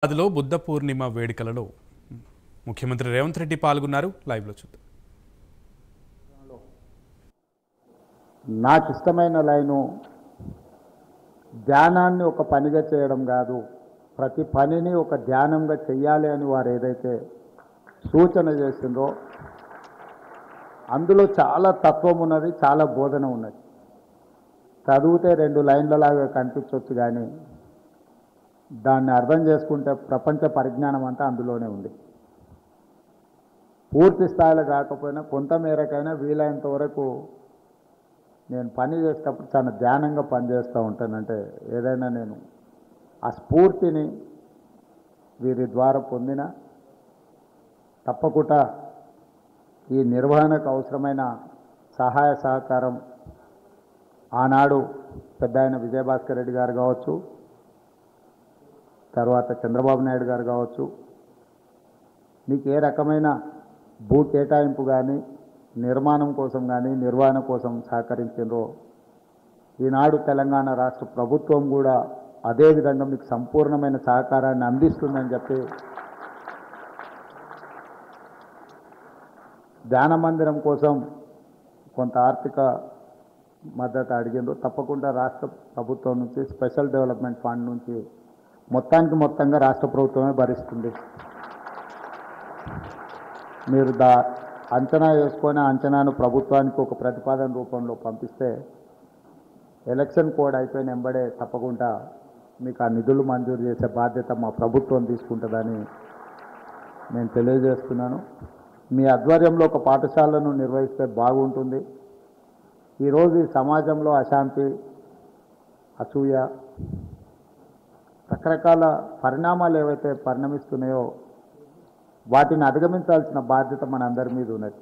అదిలో బుద్ధ పూర్ణిమ వేడుకలలో ముఖ్యమంత్రి రేవంత్ రెడ్డి పాల్గొన్నారు. లైవ్లో చూద్దాం. నాకు ఇష్టమైన లైను ధ్యానాన్ని ఒక పనిగా చేయడం కాదు, ప్రతి పనిని ఒక ధ్యానంగా చెయ్యాలి అని వారు ఏదైతే సూచన చేసిందో అందులో చాలా తత్వం ఉన్నది, చాలా బోధన ఉన్నది. చదివితే 2 లైన్లలాగా కనిపించవచ్చు, కానీ దాన్ని అర్థం చేసుకుంటే ప్రపంచ పరిజ్ఞానం అంతా అందులోనే ఉంది. పూర్తి స్థాయిలో కాకపోయినా కొంత మేరకైనా వీలైనంత వరకు నేను పని చేసేటప్పుడు చాలా ధ్యానంగా పనిచేస్తూ ఉంటానంటే ఏదైనా నేను ఆ స్ఫూర్తిని వీరి ద్వారా పొందిన తప్పకుండా ఈ నిర్వహణకు అవసరమైన సహాయ సహకారం ఆనాడు పెద్ద ఆయన విజయభాస్కర్ రెడ్డి గారు కావచ్చు, తర్వాత చంద్రబాబు నాయుడు గారు కావచ్చు, మీకు ఏ రకమైన భూ కేటాయింపు కానీ నిర్మాణం కోసం కానీ నిర్వహణ కోసం సహకరించారో ఈనాడు తెలంగాణ రాష్ట్ర ప్రభుత్వం కూడా అదేవిధంగా మీకు సంపూర్ణమైన సహకారాన్ని అందిస్తుందని చెప్పి ధ్యాన మందిరం కోసం కొంత ఆర్థిక మద్దతు అడిగిండ్రు. తప్పకుండా రాష్ట్ర ప్రభుత్వం నుంచి స్పెషల్ డెవలప్మెంట్ ఫండ్ నుంచి మొత్తంగా రాష్ట్ర ప్రభుత్వమే భరిస్తుంది. మీరు అంచనా వేసుకొని అంచనాను ప్రభుత్వానికి ఒక ప్రతిపాదన రూపంలో పంపిస్తే ఎలక్షన్ కోడ్ అయిపోయిన వెంబడే తప్పకుండా మీకు ఆ నిధులు మంజూరు చేసే బాధ్యత మా ప్రభుత్వం తీసుకుంటుందని నేను తెలియజేస్తున్నాను. మీ ఆధ్వర్యంలో ఒక పాఠశాలను నిర్వహిస్తే బాగుంటుంది. ఈరోజు ఈ సమాజంలో అశాంతి, అసూయ, రకరకాల పరిణామాలు ఏవైతే పరిణమిస్తున్నాయో వాటిని అధిగమించాల్సిన బాధ్యత మనందరి మీద ఉన్నది.